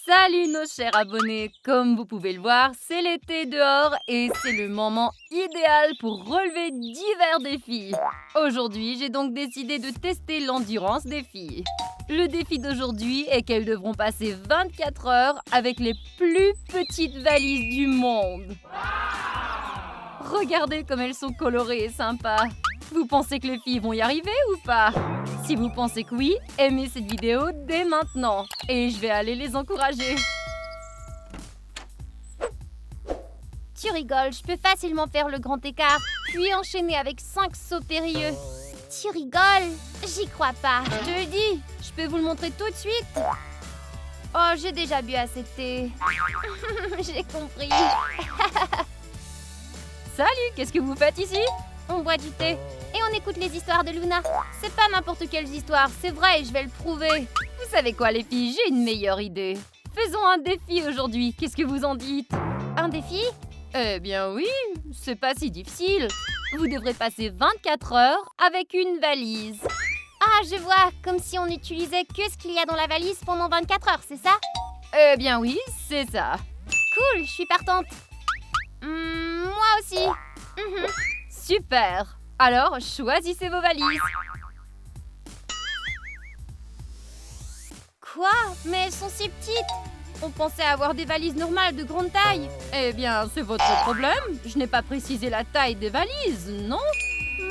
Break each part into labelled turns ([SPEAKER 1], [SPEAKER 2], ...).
[SPEAKER 1] Salut nos chers abonnés, comme vous pouvez le voir, c'est l'été dehors et c'est le moment idéal pour relever divers défis. Aujourd'hui, j'ai donc décidé de tester l'endurance des filles. Le défi d'aujourd'hui est qu'elles devront passer 24 heures avec les plus petites valises du monde. Regardez comme elles sont colorées et sympas. Vous pensez que les filles vont y arriver ou pas? Si vous pensez que oui, aimez cette vidéo dès maintenant. Et je vais aller les encourager.
[SPEAKER 2] Tu rigoles, je peux facilement faire le grand écart, puis enchaîner avec 5 sauts périlleux. Tu rigoles? J'y crois pas.
[SPEAKER 1] Je te le dis, je peux vous le montrer tout de suite.
[SPEAKER 2] Oh, j'ai déjà bu assez de thé. J'ai compris.
[SPEAKER 1] Salut, qu'est-ce que vous faites ici?
[SPEAKER 2] On boit du thé et on écoute les histoires de Luna. C'est pas n'importe quelles histoires, c'est vrai et je vais le prouver.
[SPEAKER 1] Vous savez quoi les filles, j'ai une meilleure idée. Faisons un défi aujourd'hui, qu'est-ce que vous en dites?
[SPEAKER 2] Un défi?
[SPEAKER 1] Eh bien oui, c'est pas si difficile. Vous devrez passer 24 heures avec une valise.
[SPEAKER 2] Ah, je vois, comme si on n'utilisait que ce qu'il y a dans la valise pendant 24 heures, c'est ça?
[SPEAKER 1] Eh bien oui, c'est ça.
[SPEAKER 2] Cool, je suis partante. Moi aussi.
[SPEAKER 1] Super. Alors, choisissez vos valises.
[SPEAKER 2] Quoi? Mais elles sont si petites. On pensait avoir des valises normales de grande taille.
[SPEAKER 1] Eh bien, c'est votre problème. Je n'ai pas précisé la taille des valises, non?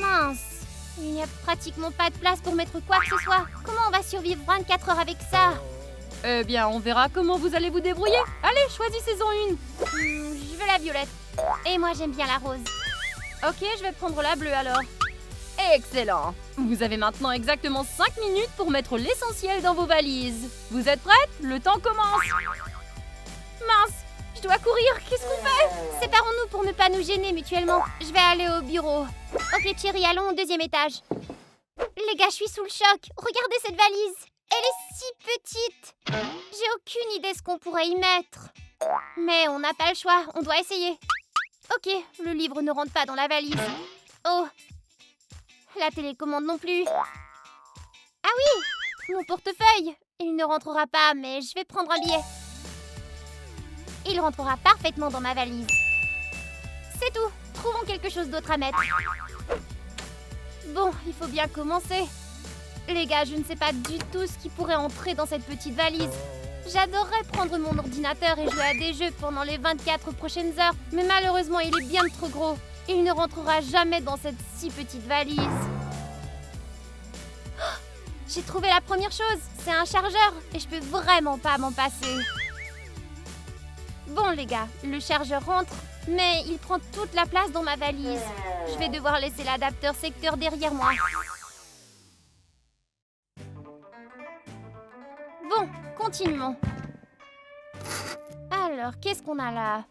[SPEAKER 2] Mince. Il n'y a pratiquement pas de place pour mettre quoi que ce soit. Comment on va survivre 24 heures avec ça?
[SPEAKER 1] Eh bien, on verra comment vous allez vous débrouiller. Allez, choisissez-en une.
[SPEAKER 2] Je veux la violette. Et moi, j'aime bien la rose.
[SPEAKER 1] Ok, je vais prendre la bleue alors. Excellent. Vous avez maintenant exactement 5 minutes pour mettre l'essentiel dans vos valises. Vous êtes prêtes? Le temps commence. Mince, je dois courir. Qu'est-ce qu'on fait?
[SPEAKER 2] Séparons-nous pour ne pas nous gêner mutuellement. Je vais aller au bureau. Ok, Thierry, allons au 2e étage. Les gars, je suis sous le choc. Regardez cette valise. Elle est si petite. J'ai aucune idée ce qu'on pourrait y mettre. Mais on n'a pas le choix. On doit essayer. Ok, le livre ne rentre pas dans la valise. Oh, la télécommande non plus. Ah oui, mon portefeuille. Il ne rentrera pas, mais je vais prendre un billet. Il rentrera parfaitement dans ma valise. C'est tout. Trouvons quelque chose d'autre à mettre. Bon, il faut bien commencer. Les gars, je ne sais pas du tout ce qui pourrait entrer dans cette petite valise. J'adorerais prendre mon ordinateur et jouer à des jeux pendant les 24 prochaines heures, mais malheureusement, il est bien trop gros. Il ne rentrera jamais dans cette si petite valise. Oh, j'ai trouvé la première chose, c'est un chargeur et je peux vraiment pas m'en passer. Bon les gars, le chargeur rentre, mais il prend toute la place dans ma valise. Je vais devoir laisser l'adapteur secteur derrière moi. Bon, continuons. Alors, qu'est-ce qu'on a là?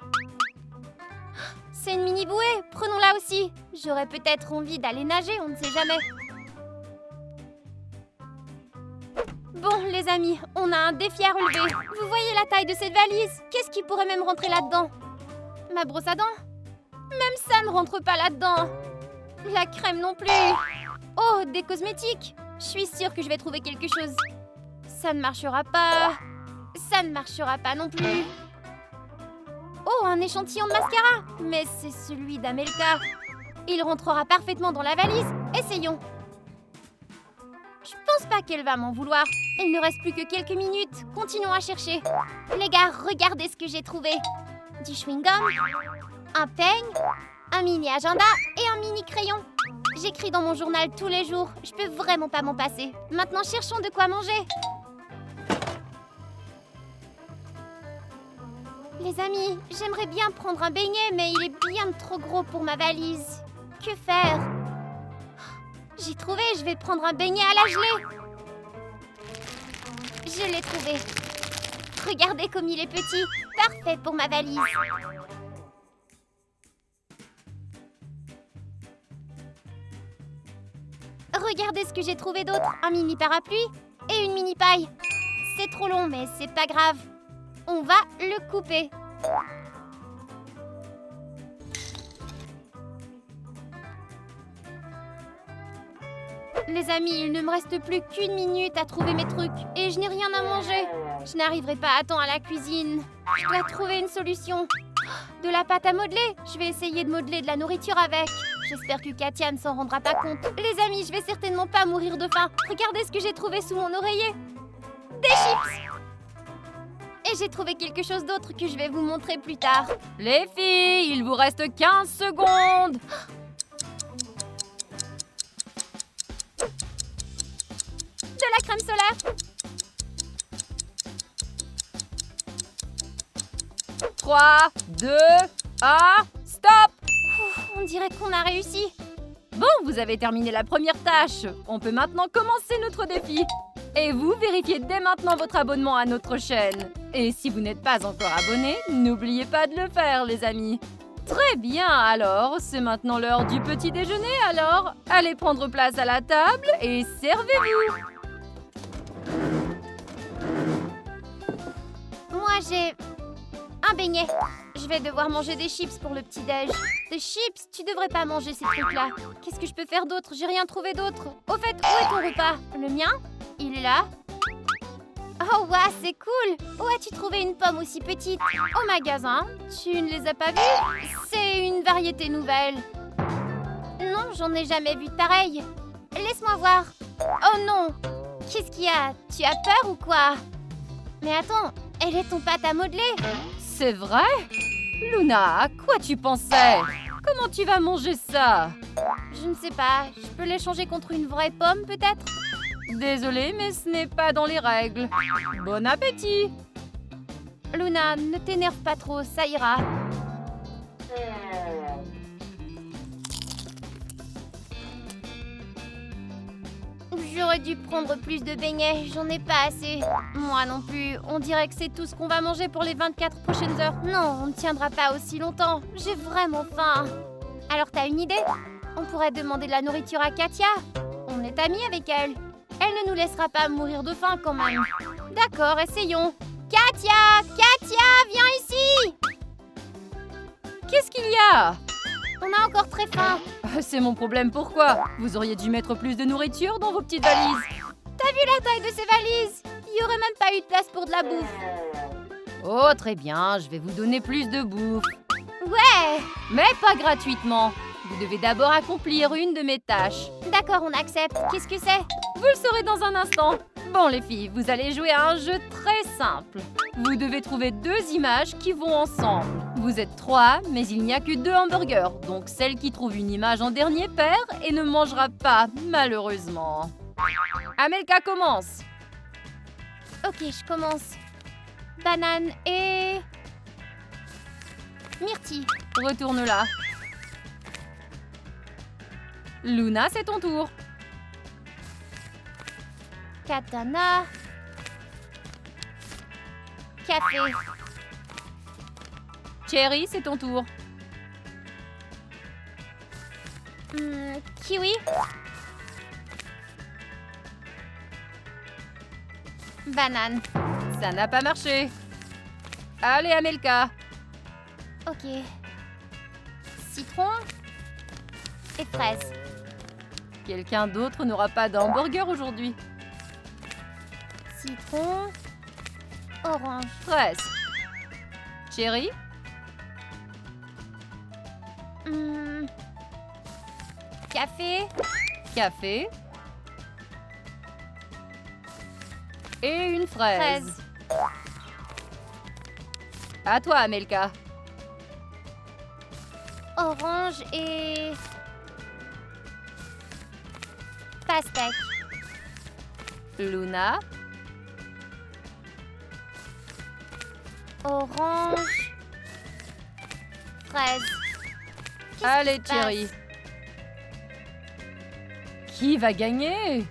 [SPEAKER 2] C'est une mini bouée, prenons-la aussi. J'aurais peut-être envie d'aller nager, on ne sait jamais. Bon, les amis, on a un défi à relever. Vous voyez la taille de cette valise? Qu'est-ce qui pourrait même rentrer là-dedans? Ma brosse à dents? Même ça ne rentre pas là-dedans. La crème non plus. Oh, des cosmétiques. Je suis sûre que je vais trouver quelque chose. Ça ne marchera pas. Ça ne marchera pas non plus. Oh, un échantillon de mascara. Mais c'est celui d'Amelka. Il rentrera parfaitement dans la valise. Essayons. Je pense pas qu'elle va m'en vouloir. Il ne reste plus que quelques minutes. Continuons à chercher. Les gars, regardez ce que j'ai trouvé. Du chewing-gum, un peigne, un mini agenda et un mini crayon. J'écris dans mon journal tous les jours. Je peux vraiment pas m'en passer. Maintenant, cherchons de quoi manger. Les amis, j'aimerais bien prendre un beignet, mais il est bien trop gros pour ma valise. Que faire? J'ai trouvé, je vais prendre un beignet à la gelée. Je l'ai trouvé. Regardez comme il est petit. Parfait pour ma valise. Regardez ce que j'ai trouvé d'autre. Un mini parapluie et une mini paille. C'est trop long, mais c'est pas grave. On va le couper. Les amis, il ne me reste plus qu'une minute à trouver mes trucs et je n'ai rien à manger. Je n'arriverai pas à temps à la cuisine. Je dois trouver une solution. De la pâte à modeler. Je vais essayer de modeler de la nourriture avec. J'espère que Katia ne s'en rendra pas compte. Les amis, je vais certainement pas mourir de faim. Regardez ce que j'ai trouvé sous mon oreiller. Des chips. Et j'ai trouvé quelque chose d'autre que je vais vous montrer plus tard.
[SPEAKER 1] Les filles, il vous reste 15 secondes.
[SPEAKER 2] De la crème solaire.
[SPEAKER 1] 3, 2, 1, stop!
[SPEAKER 2] On dirait qu'on a réussi.
[SPEAKER 1] Bon, vous avez terminé la première tâche. On peut maintenant commencer notre défi. Et vous, vérifiez dès maintenant votre abonnement à notre chaîne. Et si vous n'êtes pas encore abonné, n'oubliez pas de le faire, les amis. Très bien, alors, c'est maintenant l'heure du petit déjeuner, alors. Allez prendre place à la table et servez-vous.
[SPEAKER 2] Moi, j'ai un beignet. Je vais devoir manger des chips pour le petit-déj. Des chips? Tu devrais pas manger ces trucs-là. Qu'est-ce que je peux faire d'autre? J'ai rien trouvé d'autre. Au fait, où est ton repas? Le mien? Il est là? Oh, waouh, c'est cool! Où as-tu trouvé une pomme aussi petite? Au magasin? Tu ne les as pas vues? C'est une variété nouvelle. Non, j'en ai jamais vu de pareille. Laisse-moi voir. Oh non! Qu'est-ce qu'il y a? Tu as peur ou quoi? Mais attends, elle est ton pâte à modeler?
[SPEAKER 1] C'est vrai? Luna, à quoi tu pensais? Comment tu vas manger ça?
[SPEAKER 2] Je ne sais pas. Je peux l'échanger contre une vraie pomme, peut-être?
[SPEAKER 1] Désolée, mais ce n'est pas dans les règles. Bon appétit!
[SPEAKER 2] Luna, ne t'énerve pas trop, ça ira. J'aurais dû prendre plus de beignets, j'en ai pas assez. Moi non plus, on dirait que c'est tout ce qu'on va manger pour les 24 prochaines heures. Non, on ne tiendra pas aussi longtemps, j'ai vraiment faim. Alors t'as une idée? On pourrait demander de la nourriture à Katia. On est amis avec elle. Elle ne nous laissera pas mourir de faim quand même. D'accord, essayons. Katia! Katia, viens ici!
[SPEAKER 1] Qu'est-ce qu'il y a?
[SPEAKER 2] On a encore très faim.
[SPEAKER 1] C'est mon problème, pourquoi? Vous auriez dû mettre plus de nourriture dans vos petites valises.
[SPEAKER 2] T'as vu la taille de ces valises? Il y aurait même pas eu de place pour de la bouffe.
[SPEAKER 1] Oh, très bien, je vais vous donner plus de bouffe.
[SPEAKER 2] Ouais!
[SPEAKER 1] Mais pas gratuitement. Vous devez d'abord accomplir une de mes tâches.
[SPEAKER 2] D'accord, on accepte. Qu'est-ce que c'est?
[SPEAKER 1] Vous le saurez dans un instant. Bon, les filles, vous allez jouer à un jeu très simple. Vous devez trouver 2 images qui vont ensemble. Vous êtes 3, mais il n'y a que 2 hamburgers. Donc celle qui trouve une image en dernier perd et ne mangera pas, malheureusement. Amelka commence.
[SPEAKER 2] Ok, je commence. Banane et... myrtille.
[SPEAKER 1] Retourne là. Luna, c'est ton tour.
[SPEAKER 2] Katana. Café.
[SPEAKER 1] Cherry, c'est ton tour.
[SPEAKER 2] Kiwi. Banane.
[SPEAKER 1] Ça n'a pas marché. Allez, Amelka.
[SPEAKER 2] Ok. Citron. Et fraise.
[SPEAKER 1] Quelqu'un d'autre n'aura pas d'hamburger aujourd'hui.
[SPEAKER 2] Citron. Orange.
[SPEAKER 1] Presque. Cherry,
[SPEAKER 2] Café.
[SPEAKER 1] café. Et une fraise.
[SPEAKER 2] Fraise.
[SPEAKER 1] À toi, Amelka.
[SPEAKER 2] Orange et... pastèque.
[SPEAKER 1] Luna,
[SPEAKER 2] Orange. Fraise. Qu'est-ce
[SPEAKER 1] allez,
[SPEAKER 2] qui se passe?
[SPEAKER 1] Cherry. Qui va gagner?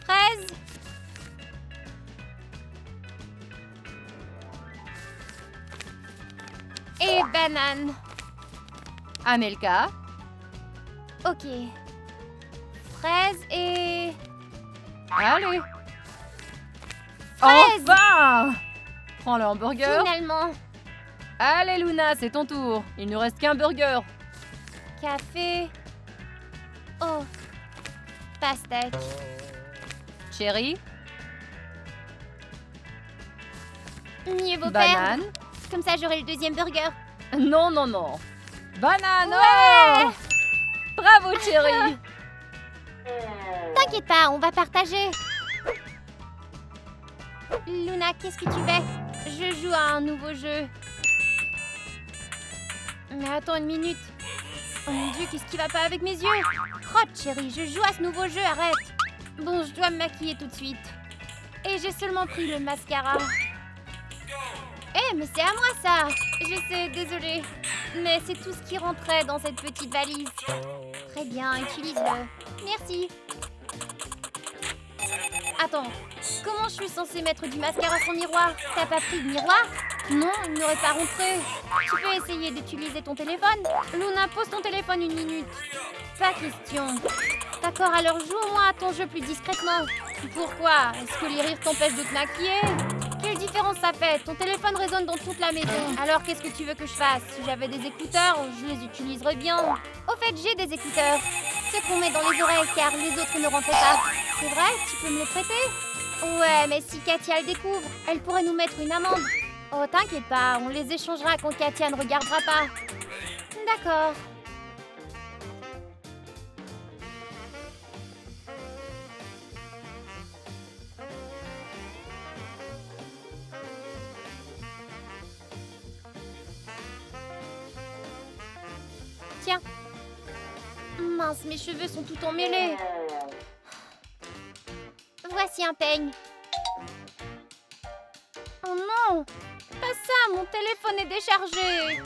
[SPEAKER 2] Fraise. Et banane.
[SPEAKER 1] Amelka,
[SPEAKER 2] Ok. Fraise et...
[SPEAKER 1] allez.
[SPEAKER 2] Fraise.
[SPEAKER 1] Enfin! Prends le hamburger.
[SPEAKER 2] Finalement.
[SPEAKER 1] Allez, Luna, c'est ton tour. Il ne reste qu'un burger.
[SPEAKER 2] Café. Oh. Pastèque.
[SPEAKER 1] Cherry,
[SPEAKER 2] Mieux vaut
[SPEAKER 1] Banane.
[SPEAKER 2] perdre. Comme ça, j'aurai le deuxième burger.
[SPEAKER 1] Non, non, non. Banane.
[SPEAKER 2] Ouais.
[SPEAKER 1] Oh bravo, Cherry.
[SPEAKER 2] T'inquiète pas, on va partager. Luna, qu'est-ce que tu fais? Je joue à un nouveau jeu. Mais attends une minute. Oh mon Dieu, qu'est-ce qui va pas avec mes yeux? Crotte, chérie, je joue à ce nouveau jeu, arrête. Bon, je dois me maquiller tout de suite. Et j'ai seulement pris le mascara. Mais c'est à moi ça. Je sais, désolée. Mais c'est tout ce qui rentrait dans cette petite valise. Très bien, utilise-le. Merci. Attends, comment je suis censée mettre du mascara sur le miroir? T'as pas pris de miroir? Non, il n'aurait pas rentré. Tu peux essayer d'utiliser ton téléphone? Luna, pose ton téléphone une minute. Pas question. D'accord, alors joue au moins à ton jeu plus discrètement. Pourquoi? Est-ce que les rires t'empêchent de te maquiller? Quelle différence ça fait? Ton téléphone résonne dans toute la maison. Alors qu'est-ce que tu veux que je fasse? Si j'avais des écouteurs, je les utiliserais bien. Au fait, j'ai des écouteurs. Ceux qu'on met dans les oreilles car les autres ne rentraient pas. C'est vrai? Tu peux me les prêter? Ouais, mais si Katia le découvre, elle pourrait nous mettre une amende. Oh, t'inquiète pas, on les échangera quand Katia ne regardera pas. D'accord. Tiens. Mince, mes cheveux sont tout emmêlés. Voici un peigne. Oh non! Pas ça, mon téléphone est déchargé.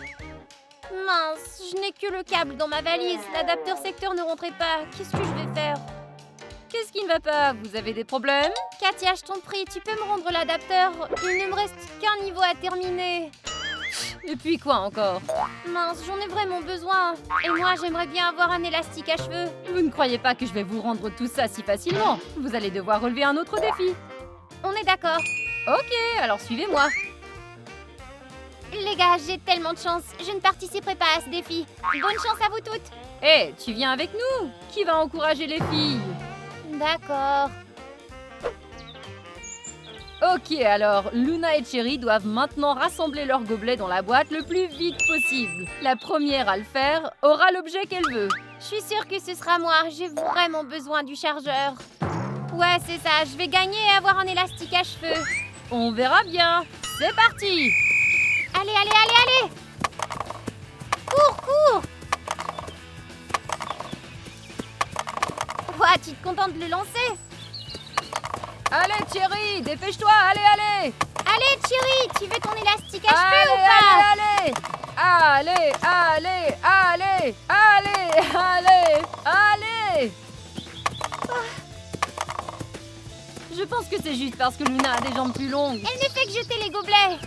[SPEAKER 2] Mince, je n'ai que le câble dans ma valise. L'adapteur secteur ne rentrait pas. Qu'est-ce que je vais faire?
[SPEAKER 1] Qu'est-ce qui ne va pas? Vous avez des problèmes?
[SPEAKER 2] Katia, je t'en prie, tu peux me rendre l'adapteur? Il ne me reste qu'un niveau à terminer.
[SPEAKER 1] Et puis quoi encore?
[SPEAKER 2] Mince, j'en ai vraiment besoin. Et moi, j'aimerais bien avoir un élastique à cheveux.
[SPEAKER 1] Vous ne croyez pas que je vais vous rendre tout ça si facilement? Vous allez devoir relever un autre défi.
[SPEAKER 2] On est d'accord.
[SPEAKER 1] Ok, alors suivez-moi.
[SPEAKER 2] Les gars, j'ai tellement de chance. Je ne participerai pas à ce défi. Bonne chance à vous toutes.
[SPEAKER 1] Hé, tu viens avec nous? Qui va encourager les filles?
[SPEAKER 2] D'accord.
[SPEAKER 1] Ok, alors, Luna et Cherry doivent maintenant rassembler leurs gobelets dans la boîte le plus vite possible. La première à le faire aura l'objet qu'elle veut.
[SPEAKER 2] Je suis sûre que ce sera moi. J'ai vraiment besoin du chargeur. Ouais, c'est ça. Je vais gagner et avoir un élastique à cheveux.
[SPEAKER 1] On verra bien. C'est parti!
[SPEAKER 2] Allez, allez, allez, allez! Cours, cours! Ouah, tu te contentes de le lancer?
[SPEAKER 1] Allez, Cherry, dépêche-toi, allez, allez!
[SPEAKER 2] Allez, Thierry, tu veux ton élastique à cheveux ou
[SPEAKER 1] Allez,
[SPEAKER 2] pas?
[SPEAKER 1] allez, allez! Allez, allez, allez, allez, allez, allez! Je pense que c'est juste parce que Luna a des jambes plus longues.
[SPEAKER 2] Elle ne fait que jeter les gobelets.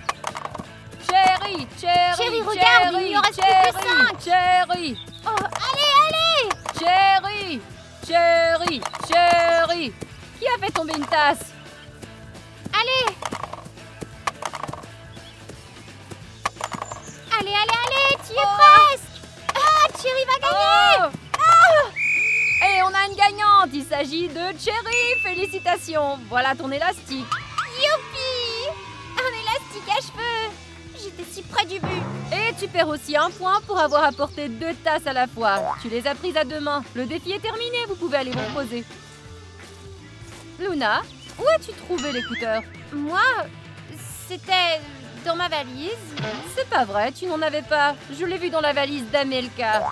[SPEAKER 1] Cherry, Cherry,
[SPEAKER 2] Cherry, regarde, il n'y en reste plus que 5.
[SPEAKER 1] Cherry,
[SPEAKER 2] Oh, allez, allez!
[SPEAKER 1] Cherry, Cherry, Cherry. Qui a fait tomber une tasse?
[SPEAKER 2] Allez! Allez, allez, allez! Tu y es presque! Ah, Thierry va gagner!
[SPEAKER 1] Oh. Et on a une gagnante. Il s'agit de Cherry. Félicitations. Voilà ton élastique.
[SPEAKER 2] Youpi! Un élastique à cheveux! J'étais si près du but.
[SPEAKER 1] Et tu perds aussi un point pour avoir apporté 2 tasses à la fois. Tu les as prises à 2 mains. Le défi est terminé. Vous pouvez aller vous reposer. Luna, où as-tu trouvé l'écouteur?
[SPEAKER 2] Moi, c'était dans ma valise.
[SPEAKER 1] C'est pas vrai, tu n'en avais pas. Je l'ai vu dans la valise d'Amelka.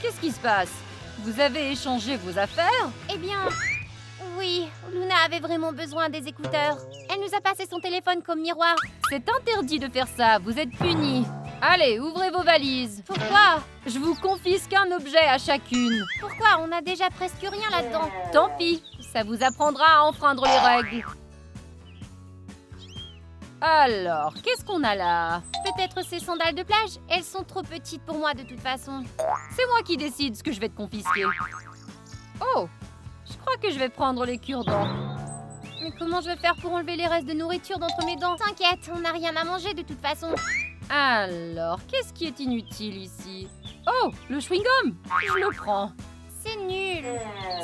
[SPEAKER 1] Qu'est-ce qui se passe? Vous avez échangé vos affaires?
[SPEAKER 2] Eh bien, oui, Luna avait vraiment besoin des écouteurs. Elle nous a passé son téléphone comme miroir.
[SPEAKER 1] C'est interdit de faire ça, vous êtes punis. Allez, ouvrez vos valises.
[SPEAKER 2] Pourquoi?
[SPEAKER 1] Je vous confisque un objet à chacune.
[SPEAKER 2] Pourquoi? On a déjà presque rien là-dedans.
[SPEAKER 1] Tant pis, ça vous apprendra à enfreindre les règles. Alors, qu'est-ce qu'on a là?
[SPEAKER 2] Peut-être ces sandales de plage? Elles sont trop petites pour moi de toute façon.
[SPEAKER 1] C'est moi qui décide ce que je vais te confisquer. Oh, je crois que je vais prendre les cure-dents.
[SPEAKER 2] Mais comment je vais faire pour enlever les restes de nourriture d'entre mes dents? T'inquiète, on n'a rien à manger de toute façon.
[SPEAKER 1] Alors, qu'est-ce qui est inutile ici? Oh, le chewing-gum! Je le prends.
[SPEAKER 2] C'est nul.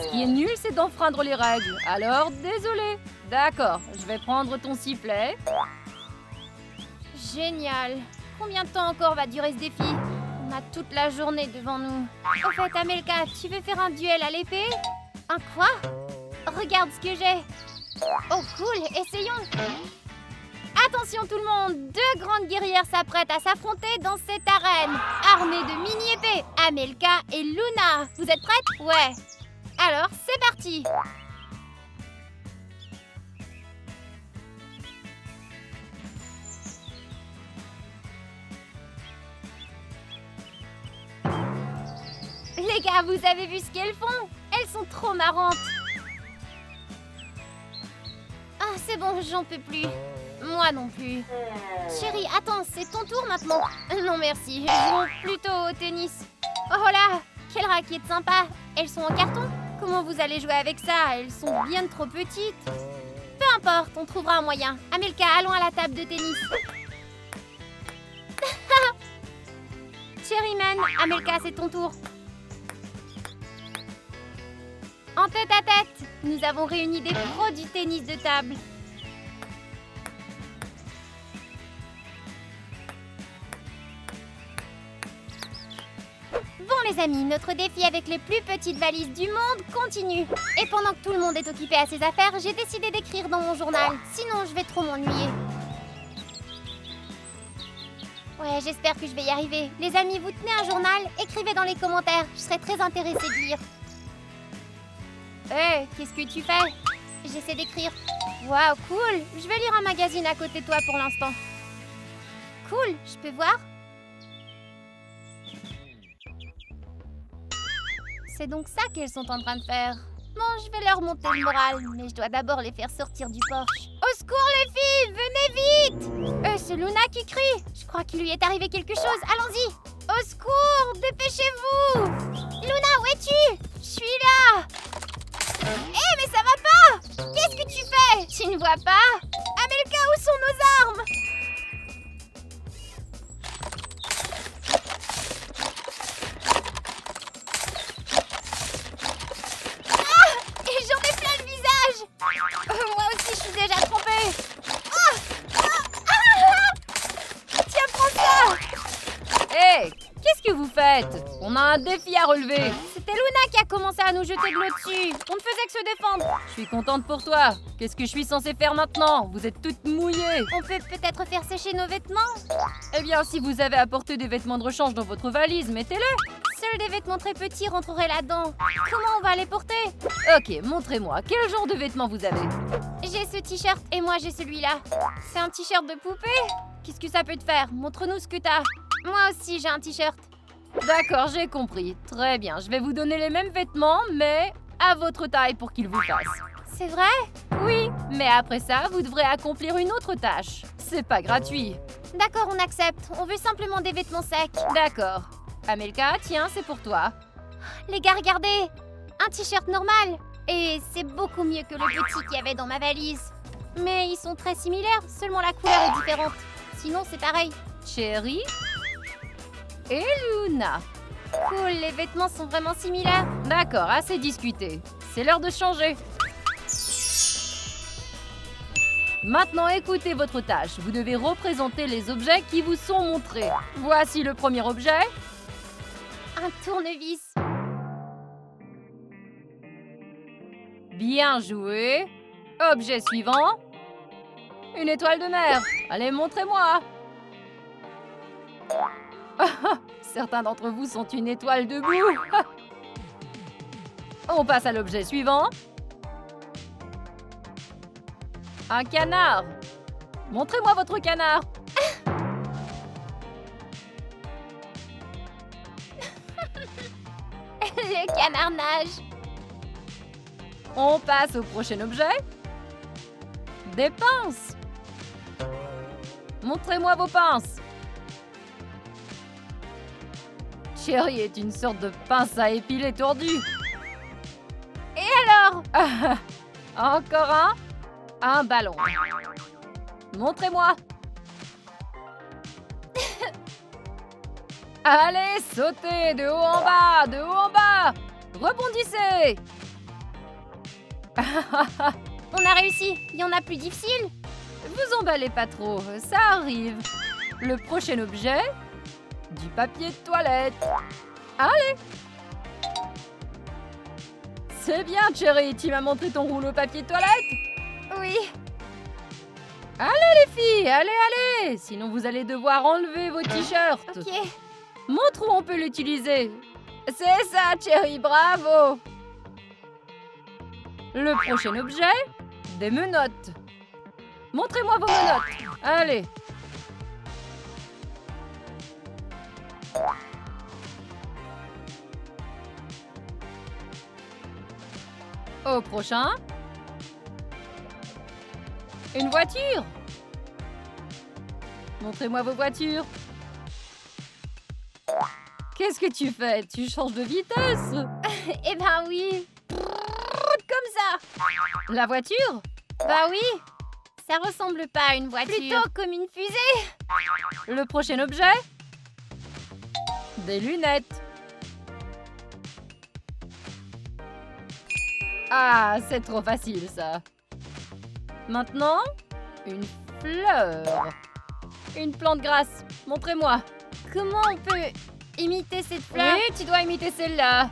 [SPEAKER 1] Ce qui est nul, c'est d'enfreindre les règles. Alors, désolé. D'accord, je vais prendre ton sifflet.
[SPEAKER 2] Génial. Combien de temps encore va durer ce défi? On a toute la journée devant nous. Au fait, Amelka, tu veux faire un duel à l'épée? Un quoi? Regarde ce que j'ai. Oh cool, essayons. Attention tout le monde, deux grandes guerrières s'apprêtent à s'affronter dans cette arène. Armées de mini-épées, Amelka et Luna. Vous êtes prêtes? Ouais. Alors, c'est parti. Les gars, vous avez vu ce qu'elles font? Elles sont trop marrantes. Ah, c'est bon, j'en peux plus. Moi non plus. Chérie, attends, c'est ton tour maintenant. Non merci, jouons plutôt au tennis. Oh là, quelle raquette sympa. Elles sont en carton? Comment vous allez jouer avec ça? Elles sont bien trop petites. Peu importe, on trouvera un moyen. Amelka, allons à la table de tennis. Chérie man, Amelka, c'est ton tour. En tête à tête, nous avons réuni des pros du tennis de table. Bon les amis, notre défi avec les plus petites valises du monde continue. Et pendant que tout le monde est occupé à ses affaires, j'ai décidé d'écrire dans mon journal. Sinon, je vais trop m'ennuyer. Ouais, j'espère que je vais y arriver. Les amis, vous tenez un journal? Écrivez dans les commentaires. Je serais très intéressée de lire. Hé, qu'est-ce que tu fais? J'essaie d'écrire. Waouh, cool. Je vais lire un magazine à côté de toi pour l'instant. Cool, je peux voir? C'est donc ça qu'elles sont en train de faire. Bon, je vais leur monter le moral, mais je dois d'abord les faire sortir du porche. Au secours les filles, venez vite! C'est Luna qui crie. Je crois qu'il lui est arrivé quelque chose. Allons-y. Au secours, dépêchez-vous! Luna, où es-tu? Je suis là! Hé, mais ça va pas! Qu'est-ce que tu fais? Tu ne vois pas? Amelka, où sont nos armes? Ah! Et j'en ai plein le visage! Moi aussi, je suis déjà trempée! Ah! Tiens, prends ça!
[SPEAKER 1] Hé, qu'est-ce que vous faites? On a un défi à relever.
[SPEAKER 2] C'était Luna qui a commencé à nous jeter de l'eau dessus. On ne faisait que se défendre.
[SPEAKER 1] Je suis contente pour toi. Qu'est-ce que je suis censée faire maintenant? Vous êtes toutes mouillées.
[SPEAKER 2] On peut peut-être faire sécher nos vêtements?
[SPEAKER 1] Eh bien, si vous avez apporté des vêtements de rechange dans votre valise, mettez-les.
[SPEAKER 2] Seuls des vêtements très petits rentreraient là-dedans. Comment on va les porter?
[SPEAKER 1] Ok, montrez-moi. Quel genre de vêtements vous avez?
[SPEAKER 2] J'ai ce t-shirt et moi j'ai celui-là. C'est un t-shirt de poupée? Qu'est-ce que ça peut te faire? Montre-nous ce que t'as. Moi aussi j'ai un t-shirt.
[SPEAKER 1] D'accord, j'ai compris. Très bien, je vais vous donner les mêmes vêtements, mais à votre taille pour qu'ils vous fassent.
[SPEAKER 2] C'est vrai?
[SPEAKER 1] Oui, mais après ça, vous devrez accomplir une autre tâche. C'est pas gratuit.
[SPEAKER 2] D'accord, on accepte. On veut simplement des vêtements secs.
[SPEAKER 1] D'accord. Amelka, tiens, c'est pour toi.
[SPEAKER 2] Les gars, regardez! Un t-shirt normal. Et c'est beaucoup mieux que le petit qu'il y avait dans ma valise. Mais ils sont très similaires, seulement la couleur est différente. Sinon, c'est pareil.
[SPEAKER 1] Cherry et Luna.
[SPEAKER 2] Cool, les vêtements sont vraiment similaires.
[SPEAKER 1] D'accord, assez discuté. C'est l'heure de changer. Maintenant, écoutez votre tâche. Vous devez représenter les objets qui vous sont montrés. Voici le premier objet.
[SPEAKER 2] Un tournevis.
[SPEAKER 1] Bien joué. Objet suivant. Une étoile de mer. Allez, montrez-moi. Certains d'entre vous sont une étoile debout. On passe à l'objet suivant. Un canard. Montrez-moi votre canard.
[SPEAKER 2] Le canard nage.
[SPEAKER 1] On passe au prochain objet. Des pinces. Montrez-moi vos pinces. Cherry est une sorte de pince à épiler tordue.
[SPEAKER 2] Et alors?
[SPEAKER 1] Encore un. Un ballon. Montrez-moi. Allez, sautez de haut en bas, de haut en bas. Rebondissez.
[SPEAKER 2] On a réussi. Il y en a plus difficile.
[SPEAKER 1] Vous emballez pas trop, ça arrive. Le prochain objet, du papier de toilette. Allez! C'est bien, Cherry, tu m'as montré ton rouleau papier de toilette?
[SPEAKER 2] Oui.
[SPEAKER 1] Allez les filles, allez! Sinon vous allez devoir enlever vos t-shirts.
[SPEAKER 2] Ok.
[SPEAKER 1] Montre où on peut l'utiliser. C'est ça, Cherry, bravo! Le prochain objet, des menottes. Montrez-moi vos menottes. Allez. Au prochain. Une voiture. Montrez-moi vos voitures. Qu'est-ce que tu fais? Tu changes de vitesse?
[SPEAKER 2] Eh ben oui. Comme ça.
[SPEAKER 1] La voiture?
[SPEAKER 2] Bah oui. Ça ressemble pas à une voiture. Plutôt comme une fusée.
[SPEAKER 1] Le prochain objet? Des lunettes. Ah, c'est trop facile ça. Maintenant, une fleur. Une plante grasse. Montrez-moi.
[SPEAKER 2] Comment on peut imiter cette fleur?
[SPEAKER 1] Oui, tu dois imiter celle-là.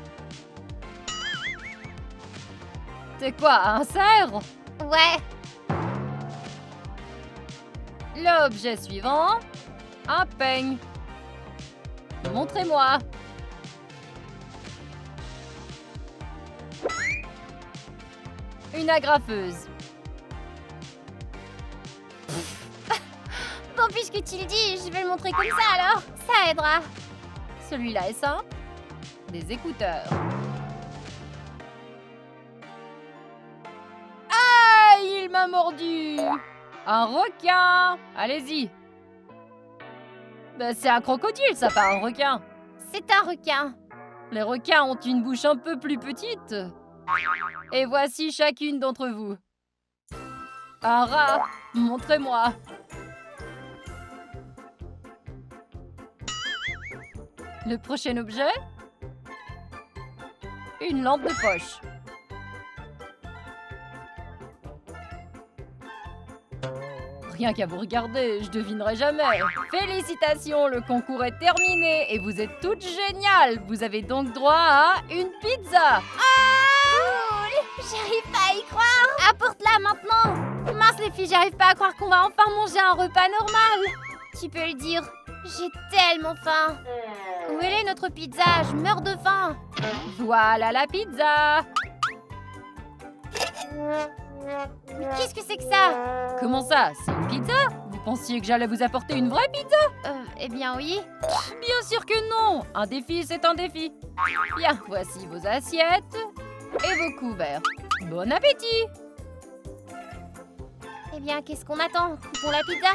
[SPEAKER 1] C'est quoi, un cerf?
[SPEAKER 2] Ouais.
[SPEAKER 1] L'objet suivant, un peigne. Montrez-moi. Une agrafeuse.
[SPEAKER 2] Bon, puisque tu le dis, je vais le montrer comme ça alors. Ça aidera.
[SPEAKER 1] Celui-là est simple. Des écouteurs. Aïe, il m'a mordu. Un requin. Allez-y. Ben, c'est un crocodile, ça, pas un requin.
[SPEAKER 2] C'est un requin.
[SPEAKER 1] Les requins ont une bouche un peu plus petite. Et voici chacune d'entre vous. Un rat. Montrez-moi. Le prochain objet? Une lampe de poche. Rien qu'à vous regarder, je devinerai jamais. Félicitations, le concours est terminé et vous êtes toutes géniales. Vous avez donc droit à une pizza.
[SPEAKER 2] Cool. J'arrive pas à y croire. Apporte-la maintenant. Mince les filles, j'arrive pas à croire qu'on va enfin manger un repas normal. Tu peux le dire. J'ai tellement faim. Où est notre pizza? Je meurs de faim.
[SPEAKER 1] Voilà la pizza.
[SPEAKER 2] Mais qu'est-ce que c'est que ça?
[SPEAKER 1] Comment ça? C'est une pizza? Vous pensiez que j'allais vous apporter une vraie pizza?
[SPEAKER 2] Eh bien oui.
[SPEAKER 1] Bien sûr que non. Un défi, c'est un défi. Bien, voici vos assiettes et vos couverts. Bon appétit.
[SPEAKER 2] Eh bien, qu'est-ce qu'on attend? Coupons la pizza.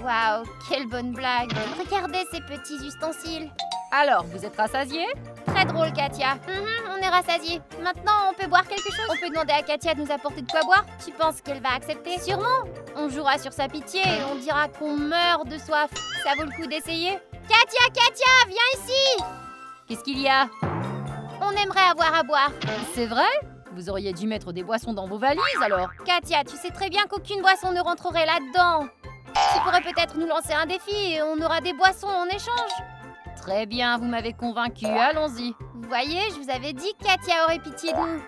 [SPEAKER 2] Waouh, quelle bonne blague. Regardez ces petits ustensiles.
[SPEAKER 1] Alors, vous êtes rassasiés?
[SPEAKER 2] Très drôle, Katia. On est rassasiés. Maintenant, on peut boire quelque chose? On peut demander à Katia de nous apporter de quoi boire? Tu penses qu'elle va accepter? Sûrement. On jouera sur sa pitié et on dira qu'on meurt de soif. Ça vaut le coup d'essayer? Katia, viens ici!
[SPEAKER 1] Qu'est-ce qu'il y a?
[SPEAKER 2] On aimerait avoir à boire.
[SPEAKER 1] C'est vrai? Vous auriez dû mettre des boissons dans vos valises alors?
[SPEAKER 2] Katia, tu sais très bien qu'aucune boisson ne rentrerait là-dedans. Tu pourrais peut-être nous lancer un défi et on aura des boissons en échange.
[SPEAKER 1] Très bien, vous m'avez convaincu, allons-y.
[SPEAKER 2] Vous voyez, je vous avais dit que Katia aurait pitié de nous.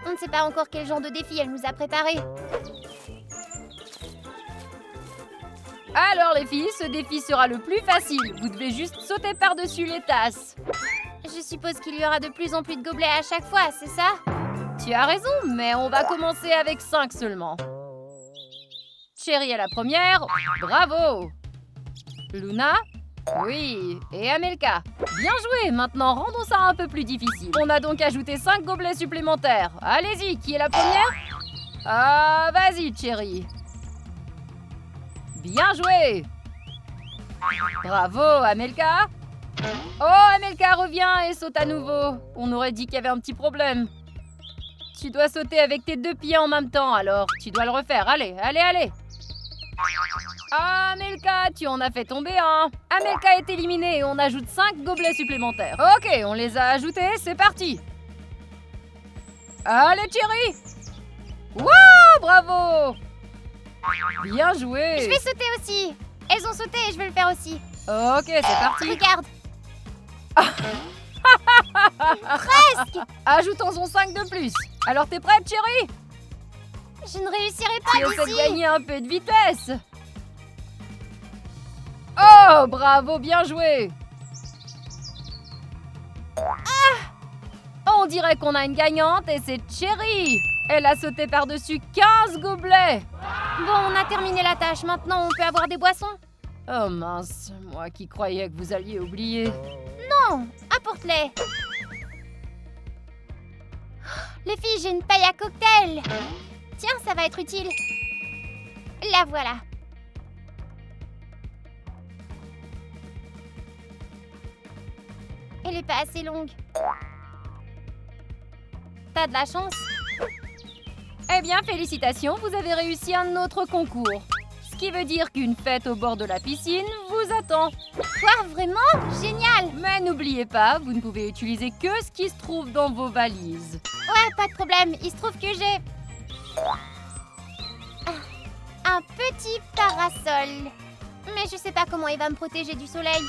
[SPEAKER 2] On ne sait pas encore quel genre de défi elle nous a préparé.
[SPEAKER 1] Alors les filles, ce défi sera le plus facile. Vous devez juste sauter par-dessus les tasses.
[SPEAKER 2] Je suppose qu'il y aura de plus en plus de gobelets à chaque fois, c'est ça?
[SPEAKER 1] Tu as raison, mais on va commencer avec 5 seulement. Cherry est la première, bravo! Luna? Oui, et Amelka. Bien joué, maintenant rendons ça un peu plus difficile. On a donc ajouté 5 gobelets supplémentaires. Allez-y, qui est la première? Ah, vas-y, Cherry. Bien joué! Bravo, Amelka! Oh, Amelka, reviens et saute à nouveau. On aurait dit qu'il y avait un petit problème. Tu dois sauter avec tes 2 pieds en même temps, alors. Tu dois le refaire. Allez, allez, allez! Ah, Amelka, tu en as fait tomber un. Amelka est éliminée et on ajoute 5 gobelets supplémentaires. Ok, on les a ajoutés, c'est parti. Allez, Cherry. Wow, bravo! Bien joué!
[SPEAKER 2] Je vais sauter aussi. Elles ont sauté et je vais le faire aussi.
[SPEAKER 1] Ok, c'est parti!
[SPEAKER 2] Regarde.
[SPEAKER 1] Ajoutons-en 5 de plus. Alors t'es prête, chérie?
[SPEAKER 2] Je ne réussirai
[SPEAKER 1] Tu
[SPEAKER 2] pas
[SPEAKER 1] essaies de
[SPEAKER 2] d'ici.
[SPEAKER 1] gagner un peu de vitesse. Oh, bravo, bien joué. On dirait qu'on a une gagnante et c'est Cherry. Elle a sauté par-dessus 15 gobelets.
[SPEAKER 2] Bon, on a terminé la tâche. Maintenant, on peut avoir des boissons?
[SPEAKER 1] Oh mince, moi qui croyais que vous alliez oublier.
[SPEAKER 2] Non, apporte-les. Les filles, j'ai une paille à cocktail. Tiens, ça va être utile. La voilà. Elle est pas assez longue. T'as de la chance.
[SPEAKER 1] Eh bien, félicitations, vous avez réussi un autre concours. Ce qui veut dire qu'une fête au bord de la piscine vous attend.
[SPEAKER 2] Quoi, vraiment? Génial.
[SPEAKER 1] Mais n'oubliez pas, vous ne pouvez utiliser que ce qui se trouve dans vos valises.
[SPEAKER 2] Ouais, pas de problème. Il se trouve que j'ai un petit parasol. Mais je sais pas comment il va me protéger du soleil.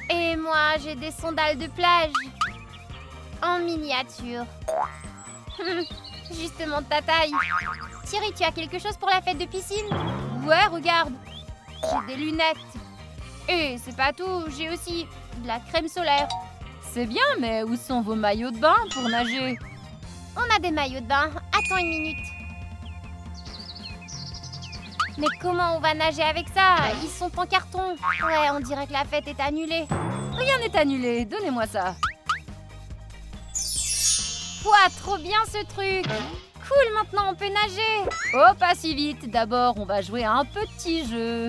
[SPEAKER 2] Et moi, j'ai des sandales de plage. En miniature. Justement de ta taille. Thierry, tu as quelque chose pour la fête de piscine? Ouais, regarde. J'ai des lunettes. Et c'est pas tout, j'ai aussi de la crème solaire.
[SPEAKER 1] C'est bien, mais où sont vos maillots de bain pour nager?
[SPEAKER 2] On a des maillots de bain. Attends une minute. Mais comment on va nager avec ça? Ils sont en carton. Ouais, on dirait que la fête est annulée.
[SPEAKER 1] Rien n'est annulé, donnez-moi ça.
[SPEAKER 2] Ouah, trop bien ce truc. Cool, maintenant on peut nager.
[SPEAKER 1] Oh, pas si vite. D'abord, on va jouer à un petit jeu.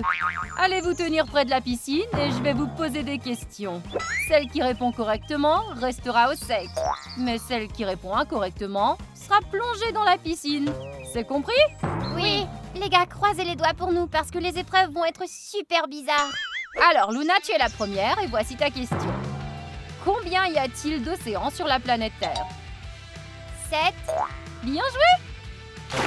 [SPEAKER 1] Allez vous tenir près de la piscine et je vais vous poser des questions. Celle qui répond correctement restera au sec. Mais celle qui répond incorrectement sera plongée dans la piscine. C'est compris?
[SPEAKER 2] Oui, les gars, croisez les doigts pour nous parce que les épreuves vont être super bizarres.
[SPEAKER 1] Alors, Luna, tu es la première et voici ta question. Combien y a-t-il d'océans sur la planète Terre?
[SPEAKER 2] 7.
[SPEAKER 1] Bien joué!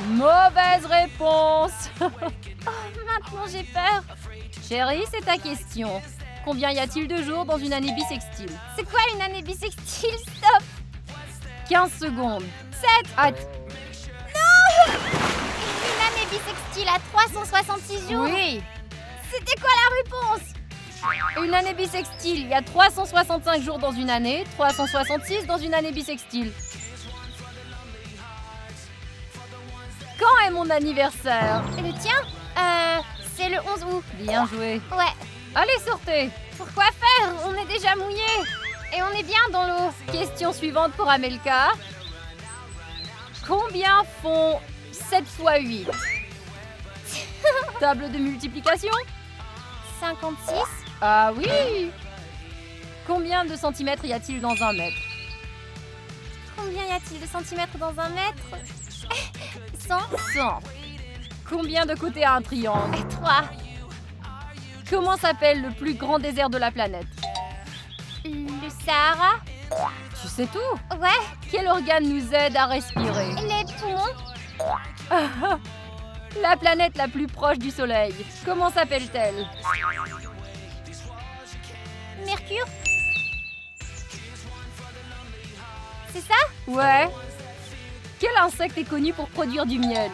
[SPEAKER 1] Mauvaise réponse!
[SPEAKER 2] Maintenant j'ai peur.
[SPEAKER 1] Chérie, c'est ta question. Combien y a-t-il de jours dans une année bissextile?
[SPEAKER 2] C'est quoi une année bissextile? Stop.
[SPEAKER 1] 15 secondes.
[SPEAKER 2] 7.
[SPEAKER 1] Hâte.
[SPEAKER 2] Une année bissextile à 366 jours.
[SPEAKER 1] Oui.
[SPEAKER 2] C'était quoi la réponse?
[SPEAKER 1] Une année bissextile, il y a 365 jours dans une année, 366 dans une année bissextile. Quand est mon anniversaire?
[SPEAKER 2] Et le tien? C'est le 11 août.
[SPEAKER 1] Bien joué.
[SPEAKER 2] Ouais.
[SPEAKER 1] Allez, sortez.
[SPEAKER 2] Pourquoi faire? On est déjà mouillé. Et on est bien dans l'eau.
[SPEAKER 1] Question suivante pour Amelka. Combien font 7 fois 8? Table de multiplication?
[SPEAKER 2] 56.
[SPEAKER 1] Ah oui! Combien de centimètres y a-t-il dans un mètre?
[SPEAKER 2] Combien y a-t-il de centimètres dans un mètre? 100.
[SPEAKER 1] 100. Combien de côtés a un triangle?
[SPEAKER 2] 3.
[SPEAKER 1] Comment s'appelle le plus grand désert de la planète?
[SPEAKER 2] Le Sahara?
[SPEAKER 1] Tu sais tout?
[SPEAKER 2] Ouais.
[SPEAKER 1] Quel organe nous aide à respirer?
[SPEAKER 2] Les poumons?
[SPEAKER 1] La planète la plus proche du Soleil. Comment s'appelle-t-elle?
[SPEAKER 2] Mercure? C'est ça?
[SPEAKER 1] Ouais. Quel insecte est connu pour produire du miel?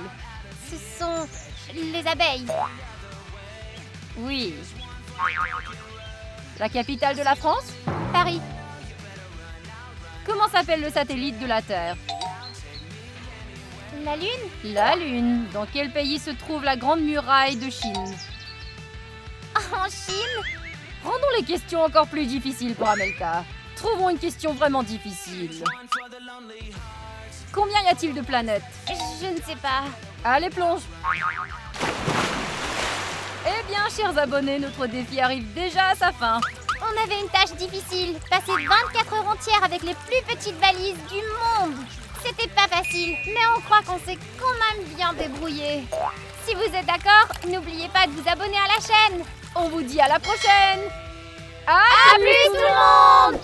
[SPEAKER 2] Ce sont les abeilles.
[SPEAKER 1] Oui. La capitale de la France?
[SPEAKER 2] Paris.
[SPEAKER 1] Comment s'appelle le satellite de la Terre?
[SPEAKER 2] La Lune?
[SPEAKER 1] La Lune. Dans quel pays se trouve la Grande Muraille de Chine?
[SPEAKER 2] En Chine?
[SPEAKER 1] Rendons les questions encore plus difficiles pour Amelka. Trouvons une question vraiment difficile. Combien y a-t-il de planètes?
[SPEAKER 2] Je ne sais pas.
[SPEAKER 1] Allez, plonge. Eh bien, chers abonnés, notre défi arrive déjà à sa fin.
[SPEAKER 2] On avait une tâche difficile. Passer 24 heures entières avec les plus petites valises du monde. C'était pas facile, mais on croit qu'on s'est quand même bien débrouillé. Si vous êtes d'accord, n'oubliez pas de vous abonner à la chaîne.
[SPEAKER 1] On vous dit à la prochaine.
[SPEAKER 2] À plus tout le monde!